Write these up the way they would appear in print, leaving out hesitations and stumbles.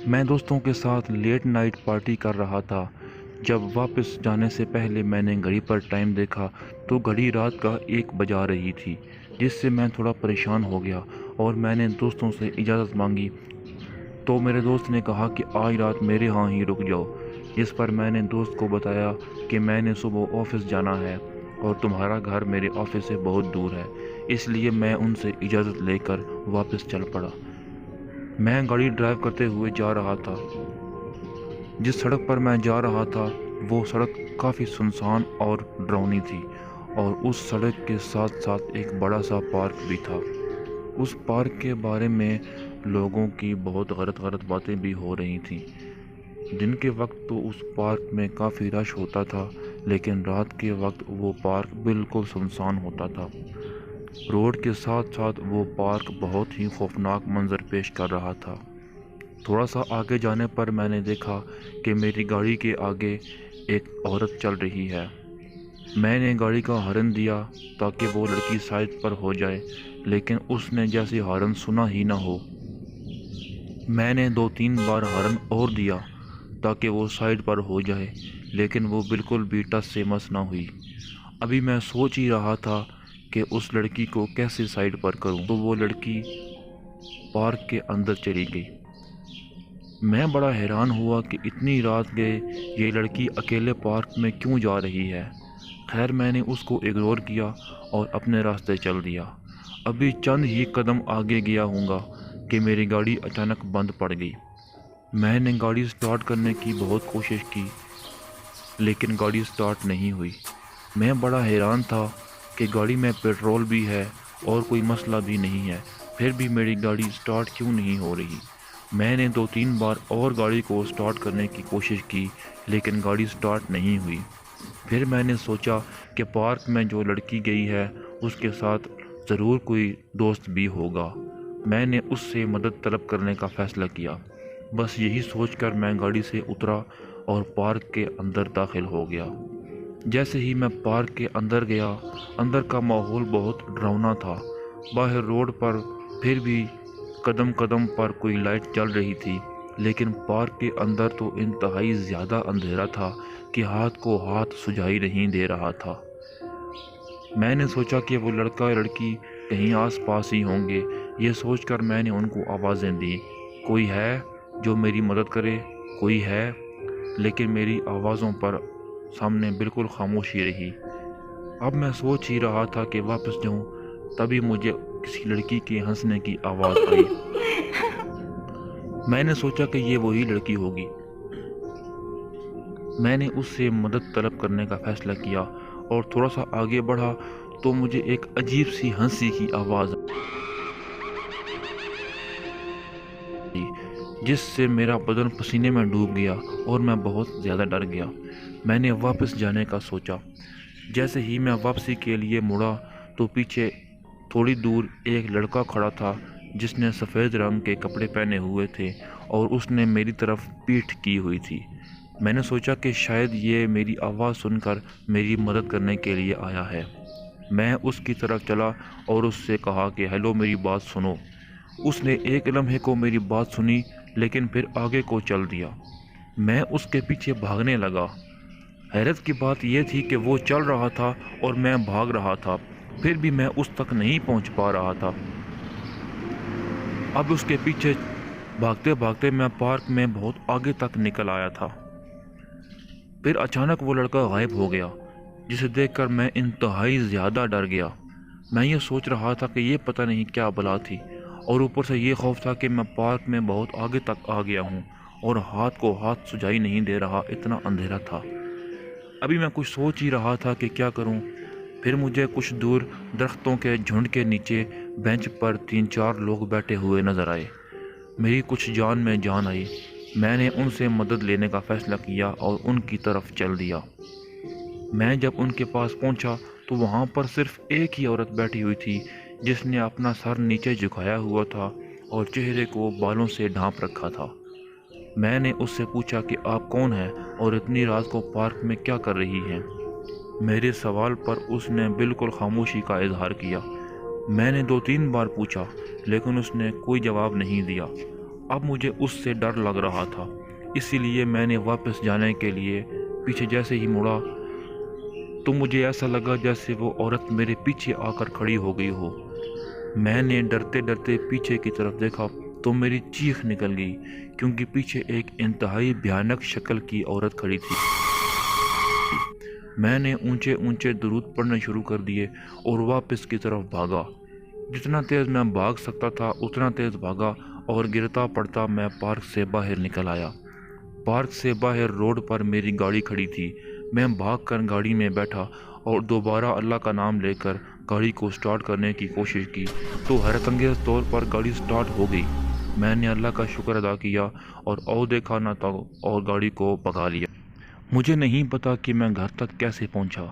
میں دوستوں کے ساتھ لیٹ نائٹ پارٹی کر رہا تھا۔ جب واپس جانے سے پہلے میں نے گھڑی پر ٹائم دیکھا تو گھڑی رات کا 1 بجا رہی تھی، جس سے میں تھوڑا پریشان ہو گیا اور میں نے دوستوں سے اجازت مانگی تو میرے دوست نے کہا کہ آج رات میرے ہاں ہی رک جاؤ، جس پر میں نے دوست کو بتایا کہ میں نے صبح آفس جانا ہے اور تمہارا گھر میرے آفس سے بہت دور ہے، اس لیے میں ان سے اجازت لے کر واپس چل پڑا۔ میں گاڑی ڈرائیو کرتے ہوئے جا رہا تھا۔ جس سڑک پر میں جا رہا تھا وہ سڑک کافی سنسان اور ڈراؤنی تھی، اور اس سڑک کے ساتھ ساتھ ایک بڑا سا پارک بھی تھا۔ اس پارک کے بارے میں لوگوں کی بہت غلط باتیں بھی ہو رہی تھیں۔ دن کے وقت تو اس پارک میں کافی رش ہوتا تھا، لیکن رات کے وقت وہ پارک بالکل سنسان ہوتا تھا۔ روڈ کے ساتھ ساتھ وہ پارک بہت ہی خوفناک منظر پیش کر رہا تھا۔ تھوڑا سا آگے جانے پر میں نے دیکھا کہ میری گاڑی کے آگے ایک عورت چل رہی ہے۔ میں نے گاڑی کا ہارن دیا تاکہ وہ لڑکی سائڈ پر ہو جائے، لیکن اس نے جیسے ہارن سنا ہی نہ ہو۔ میں نے 2-3 بار ہارن اور دیا تاکہ وہ سائڈ پر ہو جائے، لیکن وہ بالکل بھی ٹس سے مس نہ ہوئی۔ ابھی میں سوچ ہی رہا تھا کہ اس لڑکی کو کیسے سائڈ پر کروں تو وہ لڑکی پارک کے اندر چلی گئی۔ میں بڑا حیران ہوا کہ اتنی رات گئے یہ لڑکی اکیلے پارک میں کیوں جا رہی ہے۔ خیر میں نے اس کو اگنور کیا اور اپنے راستے چل دیا۔ ابھی چند ہی قدم آگے گیا ہوں گا کہ میری گاڑی اچانک بند پڑ گئی۔ میں نے گاڑی سٹارٹ کرنے کی بہت کوشش کی، لیکن گاڑی سٹارٹ نہیں ہوئی۔ میں بڑا حیران تھا کہ گاڑی میں پیٹرول بھی ہے اور کوئی مسئلہ بھی نہیں ہے، پھر بھی میری گاڑی سٹارٹ کیوں نہیں ہو رہی۔ میں نے 2-3 بار اور گاڑی کو سٹارٹ کرنے کی کوشش کی، لیکن گاڑی سٹارٹ نہیں ہوئی۔ پھر میں نے سوچا کہ پارک میں جو لڑکی گئی ہے اس کے ساتھ ضرور کوئی دوست بھی ہوگا۔ میں نے اس سے مدد طلب کرنے کا فیصلہ کیا۔ بس یہی سوچ کر میں گاڑی سے اترا اور پارک کے اندر داخل ہو گیا۔ جیسے ہی میں پارک کے اندر گیا، اندر کا ماحول بہت ڈراؤنا تھا۔ باہر روڈ پر پھر بھی قدم قدم پر کوئی لائٹ جل رہی تھی، لیکن پارک کے اندر تو انتہائی زیادہ اندھیرا تھا کہ ہاتھ کو ہاتھ سجائی نہیں دے رہا تھا۔ میں نے سوچا کہ وہ لڑکا یا لڑکی کہیں آس پاس ہی ہوں گے۔ یہ سوچ کر میں نے ان کو آوازیں دی، کوئی ہے جو میری مدد کرے، کوئی ہے؟ لیکن میری آوازوں پر سامنے بالکل خاموشی رہی۔ اب میں سوچ ہی رہا تھا کہ واپس جاؤں، تبھی مجھے کسی لڑکی کے ہنسنے کی آواز آئی۔ میں نے سوچا کہ یہ وہی لڑکی ہوگی۔ میں نے اس سے مدد طلب کرنے کا فیصلہ کیا اور تھوڑا سا آگے بڑھا تو مجھے ایک عجیب سی ہنسی کی آواز آئی، جس سے میرا بدن پسینے میں ڈوب گیا اور میں بہت زیادہ ڈر گیا۔ میں نے واپس جانے کا سوچا۔ جیسے ہی میں واپسی کے لیے مڑا تو پیچھے تھوڑی دور ایک لڑکا کھڑا تھا جس نے سفید رنگ کے کپڑے پہنے ہوئے تھے اور اس نے میری طرف پیٹھ کی ہوئی تھی۔ میں نے سوچا کہ شاید یہ میری آواز سن کر میری مدد کرنے کے لیے آیا ہے۔ میں اس کی طرف چلا اور اس سے کہا کہ ہیلو، میری بات سنو۔ اس نے ایک لمحے کو میری بات سنی، لیکن پھر آگے کو چل دیا۔ میں اس کے پیچھے بھاگنے لگا۔ حیرت کی بات یہ تھی کہ وہ چل رہا تھا اور میں بھاگ رہا تھا، پھر بھی میں اس تک نہیں پہنچ پا رہا تھا۔ اب اس کے پیچھے بھاگتے بھاگتے میں پارک میں بہت آگے تک نکل آیا تھا۔ پھر اچانک وہ لڑکا غائب ہو گیا، جسے دیکھ کر میں انتہائی زیادہ ڈر گیا۔ میں یہ سوچ رہا تھا کہ یہ پتہ نہیں کیا بلا تھی، اور اوپر سے یہ خوف تھا کہ میں پارک میں بہت آگے تک آ گیا ہوں اور ہاتھ کو ہاتھ سجائی نہیں دے رہا، اتنا اندھیرا تھا۔ ابھی میں کچھ سوچ ہی رہا تھا کہ کیا کروں، پھر مجھے کچھ دور درختوں کے جھنڈ کے نیچے بینچ پر 3-4 لوگ بیٹھے ہوئے نظر آئے۔ میری کچھ جان میں جان آئی۔ میں نے ان سے مدد لینے کا فیصلہ کیا اور ان کی طرف چل دیا۔ میں جب ان کے پاس پہنچا تو وہاں پر صرف ایک ہی عورت بیٹھی ہوئی تھی جس نے اپنا سر نیچے جھکایا ہوا تھا اور چہرے کو بالوں سے ڈھانپ رکھا تھا۔ میں نے اس سے پوچھا کہ آپ کون ہیں اور اتنی رات کو پارک میں کیا کر رہی ہیں؟ میرے سوال پر اس نے بالکل خاموشی کا اظہار کیا۔ میں نے 2-3 بار پوچھا، لیکن اس نے کوئی جواب نہیں دیا۔ اب مجھے اس سے ڈر لگ رہا تھا، اسی لیے میں نے واپس جانے کے لیے پیچھے جیسے ہی مڑا تو مجھے ایسا لگا جیسے وہ عورت میرے پیچھے آ کر کھڑی ہو گئی ہو۔ میں نے ڈرتے ڈرتے پیچھے کی طرف دیکھا تو میری چیخ نکل گئی، کیونکہ پیچھے ایک انتہائی بھیانک شکل کی عورت کھڑی تھی۔ میں نے اونچے اونچے درود پڑھنے شروع کر دیے اور واپس کی طرف بھاگا۔ جتنا تیز میں بھاگ سکتا تھا اتنا تیز بھاگا اور گرتا پڑتا میں پارک سے باہر نکل آیا۔ پارک سے باہر روڈ پر میری گاڑی کھڑی تھی۔ میں بھاگ کر گاڑی میں بیٹھا اور دوبارہ اللہ کا نام لے کر گاڑی کو سٹارٹ کرنے کی کوشش کی تو حیرت انگیز طور پر گاڑی سٹارٹ ہو گئی۔ میں نے اللہ کا شکر ادا کیا اور دیکھا نہ تھا اور گاڑی کو بھگا لیا۔ مجھے نہیں پتا کہ میں گھر تک کیسے پہنچا۔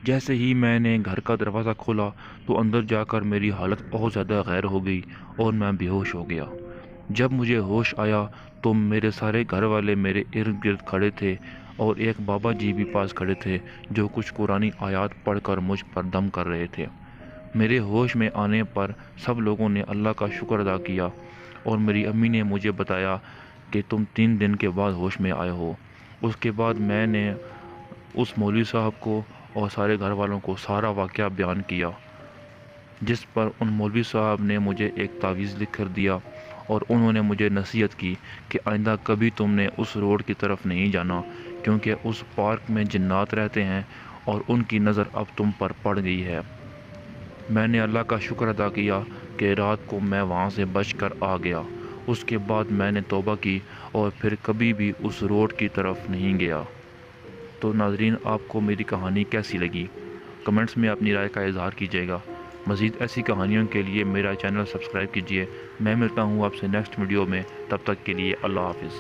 جیسے ہی میں نے گھر کا دروازہ کھولا تو اندر جا کر میری حالت بہت زیادہ غیر ہو گئی اور میں بے ہوش ہو گیا۔ جب مجھے ہوش آیا تو میرے سارے گھر والے میرے ارد گرد کھڑے تھے اور ایک بابا جی بھی پاس کھڑے تھے جو کچھ قرآنی آیات پڑھ کر مجھ پر دم کر رہے تھے۔ میرے ہوش میں آنے پر سب لوگوں نے اللہ کا شکر ادا کیا اور میری امی نے مجھے بتایا کہ تم 3 دن کے بعد ہوش میں آئے ہو۔ اس کے بعد میں نے اس مولوی صاحب کو اور سارے گھر والوں کو سارا واقعہ بیان کیا، جس پر ان مولوی صاحب نے مجھے ایک تعویذ لکھ کر دیا اور انہوں نے مجھے نصیحت کی کہ آئندہ کبھی تم نے اس روڈ کی طرف نہیں جانا، کیونکہ اس پارک میں جنات رہتے ہیں اور ان کی نظر اب تم پر پڑ گئی ہے۔ میں نے اللہ کا شکر ادا کیا کہ رات کو میں وہاں سے بچ کر آ گیا۔ اس کے بعد میں نے توبہ کی اور پھر کبھی بھی اس روڈ کی طرف نہیں گیا۔ تو ناظرین، آپ کو میری کہانی کیسی لگی؟ کمنٹس میں اپنی رائے کا اظہار کیجیے گا۔ مزید ایسی کہانیوں کے لیے میرا چینل سبسکرائب کیجیے۔ میں ملتا ہوں آپ سے نیکسٹ ویڈیو میں، تب تک کے لیے اللہ حافظ۔